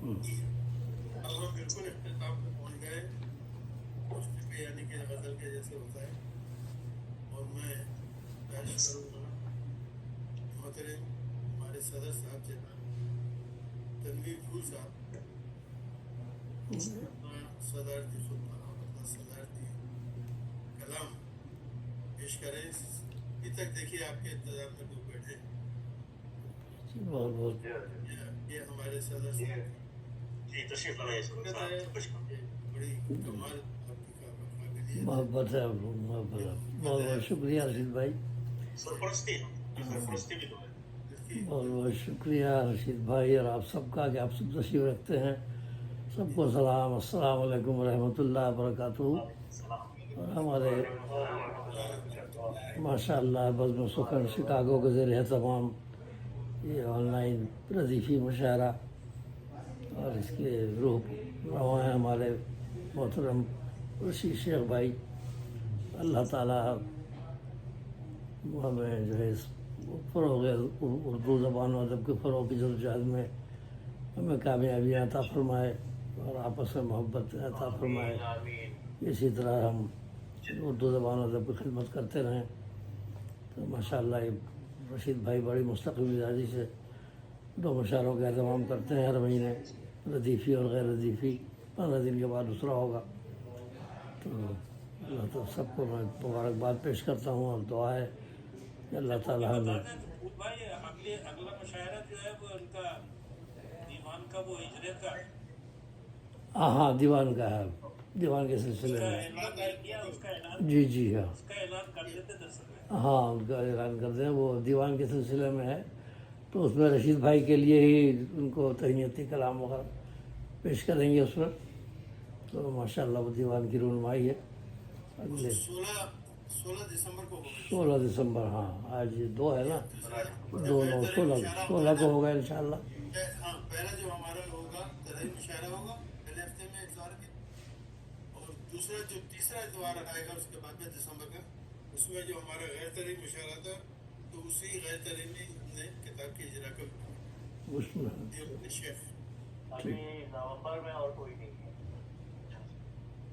اب ہم بالکل اختتام پہ پہنچ گئے، یعنی کہ غزل کے جیسے ہوتا ہے، اور میں پیش کروں گا محترم ہمارے صدر صاحب جناب تنویر پھول صاحب اپنا صدارتی خطبہ اور اپنا صدارتی کلام پیش کریں۔ ابھی تک دیکھیے آپ کے انتظام میں لوگ بیٹھے ہیں، بہت بہت یہ ہمارے صدر صاحب جی تشریف لائے صدر صاحب، بڑی کمال آپ کی قابلیت محبت ہے آپ لوگ، محبت ہے، بہت بہت شکریہ رشید بھائی، سرپرستی سرپرستی بھی تو ہے۔ بہت بہت شکریہ رشید بھائی اور آپ سب کا کہ آپ سب تشریف رکھتے ہیں۔ سب کو سلام، السلام علیکم ورحمۃ اللہ وبرکاتہ۔ اور ہمارے ماشاء اللہ بزم سخن شکاگو کے زیر اہتمام یہ آن لائن ردیفی مشاعرہ، اور اس کے روح رواں ہیں ہمارے محترم رشید شیخ بھائی۔ اللہ تعالیٰ ہمیں جو ہے اس فروغ اردو زبان و ادب کے فروغ کی جدوجہد میں ہمیں کامیابیاں عطا فرمائے اور آپس میں محبت عطا فرمائے۔ اسی طرح ہم اردو زبان و ادب کی خدمت کرتے رہیں۔ تو ماشاءاللہ یہ رشید بھائی بڑی مستقل مزاجی سے 2 مشاعروں کا اہتمام کرتے ہیں ہر مہینے، ردیفی اور غیر ردیفی، 15 دن کے بعد دوسرا ہوگا۔ تو اللہ تو سب کو میں مبارکباد پیش کرتا ہوں اور دعا ہے کہ اللہ تعالیٰ ہمیں اگلا مشاعرہ جو ہے وہ ان کا دیوان کا وہ ہجرت کا ہاں دیوان کا ہے، دیوان کے سلسلے میں جی جی ہاں اس کا اعلان کر دیتے درصل میں۔ ہاں ان کا اعلان کر دیں، وہ دیوان کے سلسلے میں ہے، تو اس میں رشید بھائی کے لیے ہی ان کو تہنیتی کلام وغیرہ پیش کریں گے اس میں۔ تو ماشاءاللہ وہ دیوان کی رونمائی ہے اگلے 16 دسمبر کو ہوگا۔ 16 دسمبر، ہاں آج 2 ہے نا، 2 9 16 کو ہوگا انشاءاللہ۔ ہاں پہلا جو ہمارا ہوگا ترہی مشاعرہ ہوگا پہلے ہفتے میں اتوار کے، اور دوسرا جو تیسرا اتوار آئے گا اس کے بعد میں دسمبر کا، اس میں جو ہمارا غیر ترہی مشاعرہ تھا، تو اسی غیر ترہی میں ہم نے کتاب کی اجرا کر اس میں شیخ ابھی نومبر میں اور کوئی نہیں ہے۔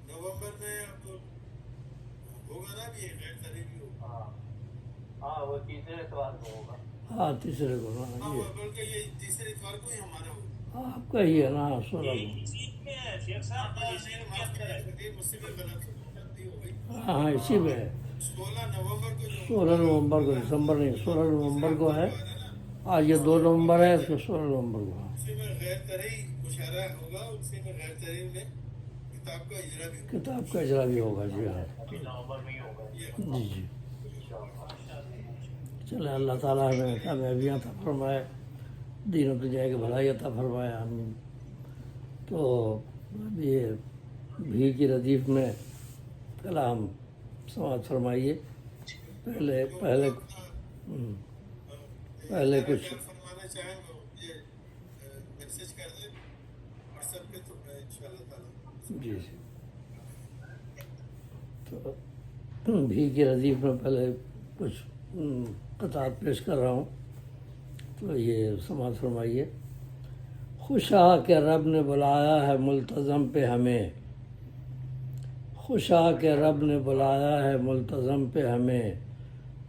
نومبر میں اب ہوگا نا، بھی غیر ترہی بھی ہوگا۔ ہاں وہ تیسرے اتوار کو ہوگا۔ ہاں تیسرے کو نا ہاں یہ بلکہ یہ تیسرے اتوار کو ہی ہمارا ہوگا۔ آپ کا ہی ہے نا 16 کو۔ اسی میں ہے شیخ صاحب، اسی میں معاف کریں، مجھ سے بھی غلط غلطی ہو گئی۔ ہاں اسی میں ہے، 16 نومبر کو جو 16 نومبر کو، دسمبر نہیں، 16 نومبر کو ہے۔ آج یہ 2 نومبر ہے، اس کو 16 نومبر کو ہے۔ اسی میں غیر ترہی مشاعرہ ہوگا، اسی میں غیر ترہی میں کتاب کا اجرا بھی ہوگا۔ کتاب کا اجرا بھی ہوگا جی ہاں ابھی نومبر میں ہی ہوگا جی جی۔ چلے اللہ تعالیٰ ہمیں کامیابیاں عطا فرمائے، دین و دنیا کی بھلائی عطا فرمائے، آمین۔ تو اب یہ بھی کی ردیف میں کلام سماعت فرمائیے۔ پہلے کچھ فرمانا چاہیں تو یہ میسج کر دیں واٹس ایپ پہ، تو میں انشاءاللہ تعالیٰ جی جی۔ تو بھی کی ردیف میں پہلے کچھ قطعات پیش کر رہا ہوں، تو یہ سماعت فرمائیے۔ خوشا کہ رب نے بلایا ہے ملتزم پہ ہمیں، خوشا کہ رب نے بلایا ہے ملتزم پہ ہمیں،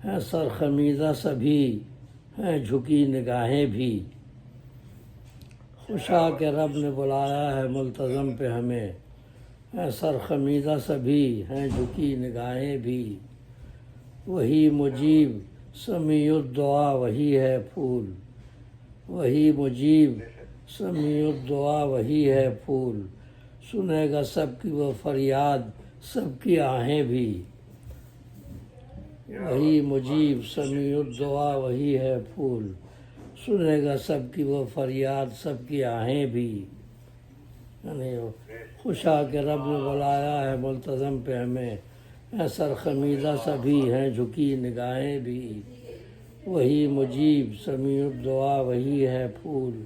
ہیں سرخمیزہ سبھی ہیں جھکی نگاہیں بھی، خوشا کہ رب نے بلایا ہے ملتزم پہ ہمیں، ہیں سرخمیزہ سبھی ہیں جھکی نگاہیں بھی، وہی مجیب سمیع الدعا وہی ہے پھول، وہی مجیب سمیع الدعا وہی ہے پھول، سنے گا سب کی وہ فریاد سب کی آہیں بھی، وہی مجیب سمیع الدعا وہی ہے پھول، سنے گا سب کی وہ فریاد سب کی آہیں بھی۔ یعنی خوشا کہ رب نے بلایا ہے ملتزم پہ ہمیں، ہیں سرخمیزہ سبھی ہیں جھکی نگاہیں بھی، وہی مجیب سمیع الدعا وہی ہے پھول،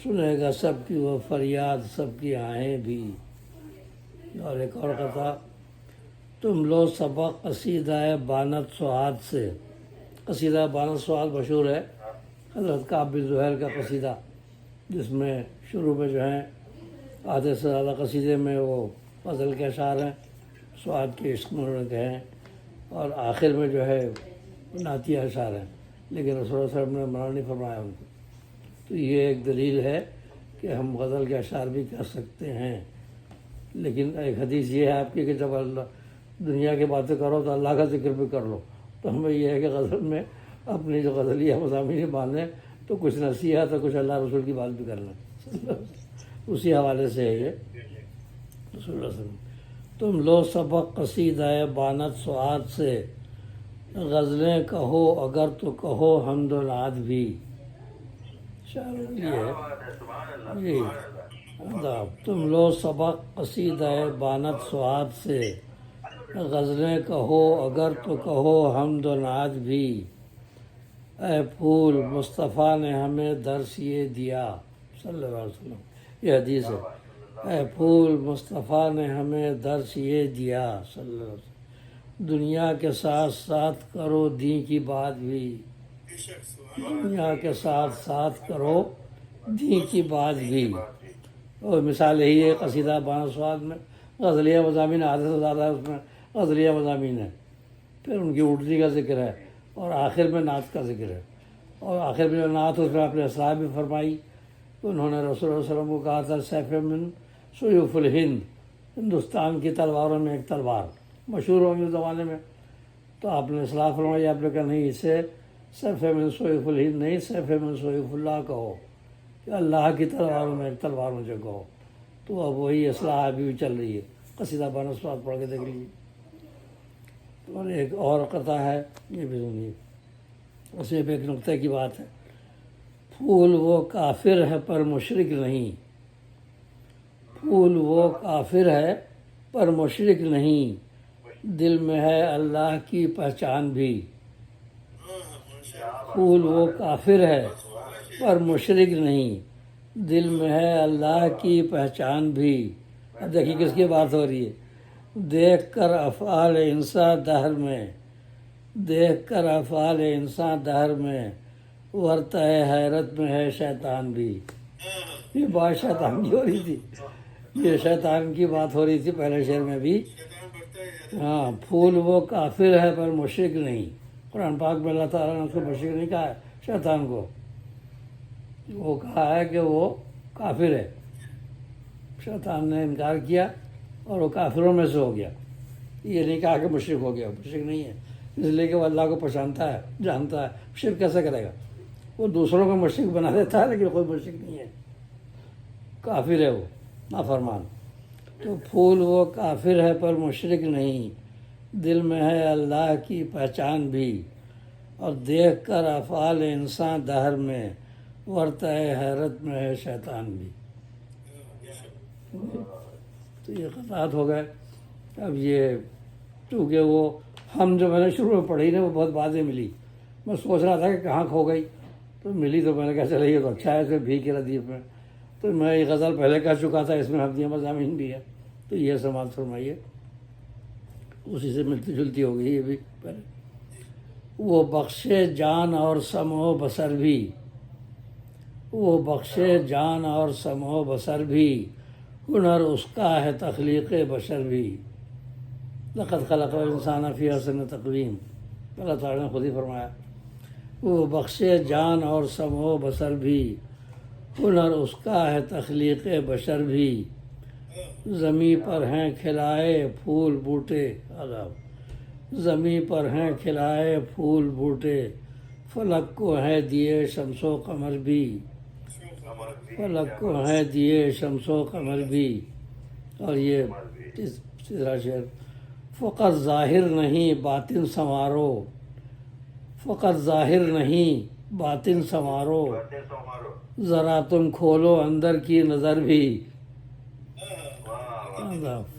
سنے گا سب کی وہ فریاد سب کی آہیں بھی۔ اور ایک اور قطعہ، تم لو سبق قصیدہ بانت سعاد سے، قصیدہ بانت سعاد مشہور ہے، حضرت کعب بن زہیر کا قصیدہ جس میں شروع میں جو ہیں آدھے سے زیادہ قصیدے میں وہ غزل کے اشعار ہیں، سعاد کے عشق میں انہوں نے کہے ہیں، اور آخر میں جو ہے نعتیہ اشعار ہیں، لیکن رسول اللہ صلی اللہ علیہ وسلم نے منع نہیں فرمایا ان کو۔ تو یہ ایک دلیل ہے کہ ہم غزل کے اشعار بھی کر سکتے ہیں، لیکن ایک حدیث یہ ہے آپ کی کہ جب اللہ دنیا کی باتیں کرو تو اللہ کا ذکر بھی کر لو۔ تو ہمیں یہ ہے کہ غزل میں اپنی جو غزلیہ مضامین باندھیں تو کچھ نصیحت اور کچھ اللہ رسول کی بات بھی کر لیں، اسی حوالے سے ہے یہ رسول اللہ صلی اللہ علیہ وسلم۔ تم لو سبق قصیدہ بانت سعاد سے، غزلیں کہو اگر تو کہو حمد و نعت بھی۔ شاعر یہ ہے جی آداب۔ تم لو سبق قصیدہ بانت سعاد سے، غزلیں کہو اگر تو کہو حمد و نعت بھی۔ اے پھول مصطفیٰ نے ہمیں درس یہ دیا، صلی اللہ علیہ وسلم، یہ حدیث ہے۔ اے پھول مصطفیٰ نے ہمیں درس یہ دیا، صلی اللہ علیہ وسلم، دنیا کے ساتھ ساتھ کرو دین کی بات بھی۔ بے شک سبحان دنیا کے ساتھ ساتھ کرو دین کی بات بھی۔ اور مثال یہی ہے قصیدہ بانت سعاد میں غزلیہ مضامین آدھے سے زیادہ ہے، اس میں غزلیہ مضامین ہے، پھر ان کی اٹھتی کا ذکر ہے، اور آخر میں نعت کا ذکر ہے۔ اور آخر میں جو نعت اس میں اپنے اصلاح بھی فرمائی، انہوں نے رسول اللہ صلی اللہ علیہ وسلم کو کہا تھا سیف من سیوف الہند، ہندوستان کی تلواروں میں ایک تلوار مشہور ہوگی اس زمانے میں، تو آپ نے اصلاح فرمائی، آپ نے کہا نہیں، اسے سیف من سیوف الہند نہیں، سیف من سیوف اللہ کہو، کہ اللہ کی تلواروں میں ایک تلوار مجھے کہو۔ تو اب وہی اصلاح ابھی بھی چل رہی ہے، قصیدہ بانت سعاد پڑھ کے دیکھ لیجیے۔ اور ایک اور قطعہ ہے، یہ بھی سنیے، اس میں بھی ایک نقطے کی بات ہے۔ پھول وہ کافر ہے پر مشرک نہیں، پھول وہ کافر ہے پر مشرک نہیں، دل میں ہے اللہ کی پہچان بھی۔ پھول وہ کافر ہے پر مشرک نہیں، دل میں ہے اللہ کی پہچان بھی۔ اب دیکھیے کس کی بات ہو رہی ہے، دیکھ کر افعال انسان دہر میں، دیکھ کر افعال انسان دہر میں، ورطہ حیرت میں ہے شیطان بھی۔ یہ بات شیطان کی ہو رہی تھی، یہ شیطان کی بات ہو رہی تھی پہلے شعر میں بھی۔ شیطان بڑھتا ہے جاتا ہے۔ ہاں، پھول وہ کافر ہے پر مشرک نہیں، قرآن پاک میں اللہ تعالیٰ نے اس کو مشرک نہیں کہا ہے، شیطان کو وہ کہا ہے کہ وہ کافر ہے۔ شیطان نے انکار کیا اور وہ کافروں میں سے ہو گیا، یہ نہیں کہا کہ مشرک ہو گیا، مشرک نہیں ہے، اس لیے کہ وہ اللہ کو پہچانتا ہے، جانتا ہے، شرک کیسے کرے گا؟ وہ دوسروں کو مشرک بنا دیتا ہے لیکن کوئی مشرک نہیں ہے، کافر ہے وہ، نافرمان۔ تو پھول وہ کافر ہے پر مشرک نہیں، دل میں ہے اللہ کی پہچان بھی، اور دیکھ کر افعال انسان دہر میں، ورطہ حیرت میں ہے شیطان بھی۔ تو یہ قطعات ہو گئے۔ اب یہ چونکہ وہ ہم جو میں نے شروع میں پڑھی نا وہ بہت بعدیں ملی، میں سوچ رہا تھا کہ کہاں کھو گئی، تو ملی تو میں نے کہا چلے یہ تو اچھا ہے، اس میں بھی کے ردیف میں، تو میں یہ غزل پہلے کہہ چکا تھا، اس میں حمدیہ مضامین بھی ہے، تو یہ سماعت فرمائیے، اسی سے ملتی جلتی ہو گئی یہ بھی پہلے۔ وہ بخشے جان اور سمع و بصر بھی، وہ بخشے جان اور سمع و بصر بھی، ہنر اس کا ہے تخلیق بشر بھی۔ لقد خلق الانسان فی احسن تقویم، اللہ تعالیٰ نے خود ہی فرمایا۔ وہ بخشے جان اور سمع و بصر بھی، ہنر اس کا ہے تخلیق بشر بھی، زمیں پر ہیں کھلائے پھول بوٹے، زمیں پر ہیں کھلائے پھول بوٹے، فلک کو ہے دیے شمس و قمر بھی، فلک کو ہے دیے شمس و قمر بھی۔ اور یہ تیسرا شعر، فقط ظاہر نہیں باطن سنوارو، فقط ظاہر نہیں باطن سنوارو، ذرا تم کھولو اندر کی نظر بھی۔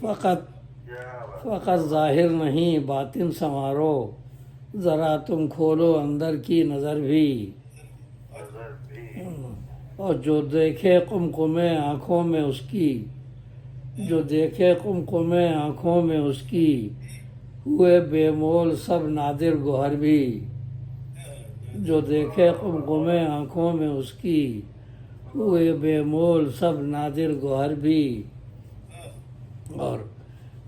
فقط ظاہر نہیں باطن سنوارو، ذرا تم کھولو اندر کی نظر بھی۔ اور جو دیکھے قمقمے آنکھوں میں اس کی، جو دیکھے قمقمے آنکھوں میں اس کی، ہوئے بے مول سب نادر گوہر بھی۔ جو دیکھے قمقمے آنکھوں میں اس کی، ہوئے بے مول سب نادر گوہر بھی، اور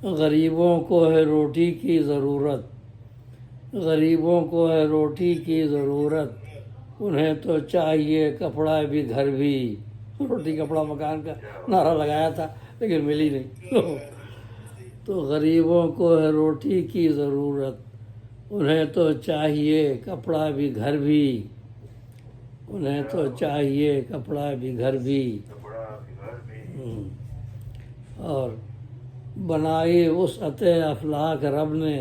غریبوں کو ہے روٹی کی ضرورت، غریبوں کو ہے روٹی کی ضرورت، انہیں تو چاہیے کپڑا بھی گھر بھی۔ روٹی کپڑا مکان کا نعرہ لگایا تھا لیکن ملی نہیں۔ تو غریبوں کو ہے روٹی کی ضرورت، انہیں تو چاہیے کپڑا بھی گھر بھی، انہیں تو چاہیے کپڑا بھی گھر بھی۔ اور بنائی وسعت افلاک رب نے،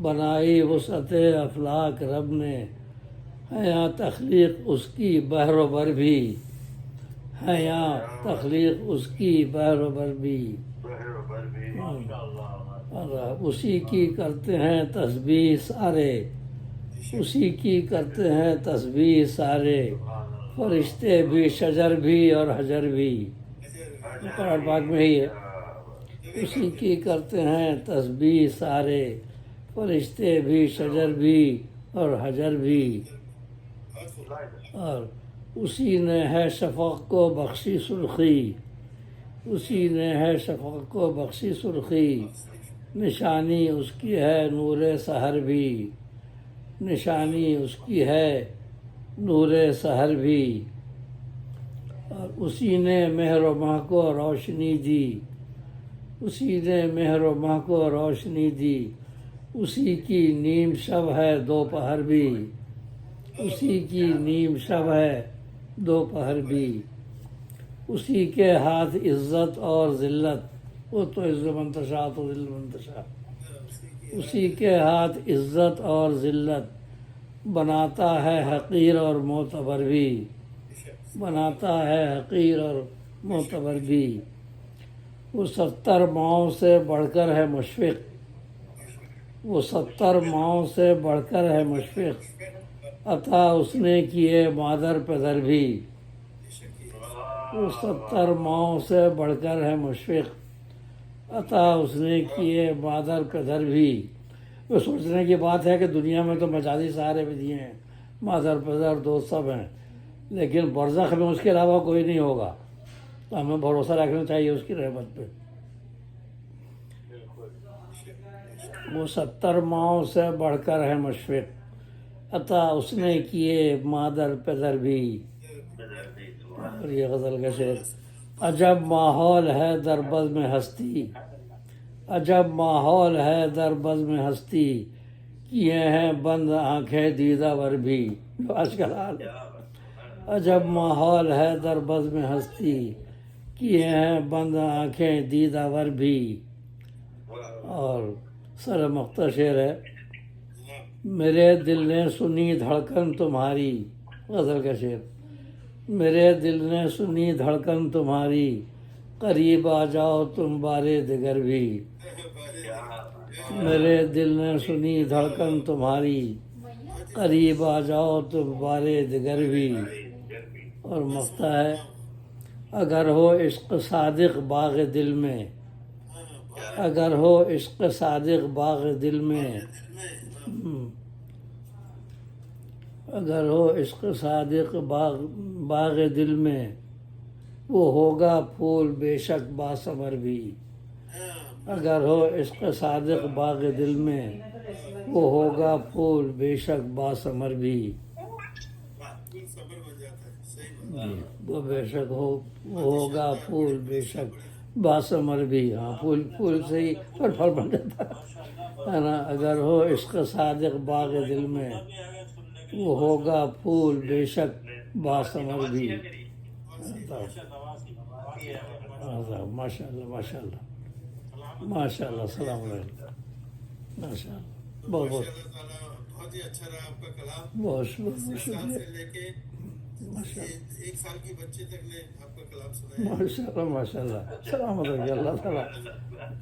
بنائی وسعت افلاک رب نے، ہے یہاں تخلیق اس کی بحر و بر بھی، ہے یہاں تخلیق اس کی بحر و بر بھی۔ اور اسی کی کرتے ہیں تسبیح سارے، اسی کی کرتے ہیں تسبیح سارے، فرشتے بھی شجر بھی اور حجر بھی۔ قرآن پاک میں ہی ہے، اسی کی کرتے ہیں تسبیح سارے، فرشتے بھی شجر بھی اور حجر بھی۔ اور اسی نے ہے شفق کو بخشی سرخی، اسی نے ہے شفق کو بخشی سرخی، نشانی اس کی ہے نور سحر بھی، نشانی اس کی ہے نور سحر بھی۔ اور اسی نے مہر و ماہ کو روشنی دی، اسی نے مہر و ماہ کو روشنی دی، اسی کی نیم شب ہے دوپہر بھی، اسی کی نیم شب ہے دوپہر بھی۔ اسی کے ہاتھ عزت اور ذلت، وہ تو عز من تشاء تو ذل من تشاء، اسی کے ہاتھ عزت اور ذلت، بناتا ہے حقیر اور معتبر بھی، بناتا ہے حقیر اور معتبر بھی۔ وہ 70 ماؤں سے بڑھ کر ہے مشفق، وہ 70 ماؤں سے بڑھ کر ہے مشفق، عطا اس نے کیے مادر پدر بھی، وہ 70 ماؤں سے بڑھ کر ہے مشفق، عطا اس نے کیے مادر پدر بھی۔ وہ سوچنے کی بات ہے کہ دنیا میں تو مجازی سہارے بھی دیے ہیں، مادر پدر دوست سب ہیں، لیکن برزخ میں اس کے علاوہ کوئی نہیں ہوگا، تو ہمیں بھروسہ رکھنا چاہیے اس کی رحمت پہ۔ وہ 70 ماؤں سے بڑھ کر ہے مشفق، عطا اس نے کیے مادر پدر بھی۔ اور یہ غزل کا شعر، عجب ماحول ہے در بزم ہستی، عجب ماحول ہے در بزم ہستی، کیے ہیں بند آنکھیں دیدہ ور بھی، جو آج کل حال ہے۔ عجب ماحول ہے در بزم ہستی، کیے ہیں بند آنکھیں دیدہ ور بھی۔ اور سر مختصر شعر ہے، میرے دل نے سنی دھڑکن تمہاری، غزل کا شعر، میرے دل نے سنی دھڑکن تمہاری، قریب آ جاؤ تم بارے دگر بھی، میرے دل نے سنی دھڑکن تمہاری، قریب آ جاؤ تم بارے دگر بھی۔ اور مقطع ہے، اگر ہو عشق صادق باغ دل میں، اگر ہو عشق صادق باغ دل میں، اگر ہو عشق صادق باغ دل میں، وہ ہوگا پھول بے شک باثمر بھی، اگر ہو عشق صادق باغ دل میں، وہ ہوگا پھول بے شک باثمر بھی۔ وہ بے شک وہ ہوگا پھول بے شک باثمر بھی۔ ہاں، پھول سے ہی پھل بن جاتا ہے نا۔ اگر ہو عشق صادق باغ دل میں، وہ ہوگا پھول بے شک باثمر بھی۔ ماشاء اللہ ماشاء اللہ ماشاء اللہ، السلام علیکم، ماشاء اللہ، بہت بہت بہت ہی اچھا رہا آپ کا کلام۔ بہت سال شکریہ، سے لے کے ماشاء اللہ 1 سال کی بچے تک نے آپ کا کلام سنا ہے۔ ماشاء اللہ ماشاء اللہ، سلامت رکھیے اللہ تعالیٰ،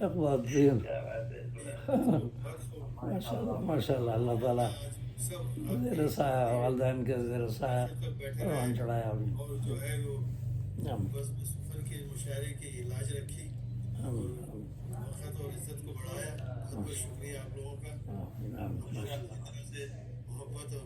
اقبال دین، ماشاء اللہ ماشاء اللہ، اللہ تعالیٰ سب زیر سایہ، والدین کے زیر سایہ تک بیٹھے قرآن چڑھایا ابھی۔ اور جو ہے وہ بس اس فن کے مشاعرے کی لاج رکھی اور وقت اور عزت کو بڑھایا۔ بہت بہت شکریہ آپ لوگوں کا، ہماری طرف سے محبت اور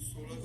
16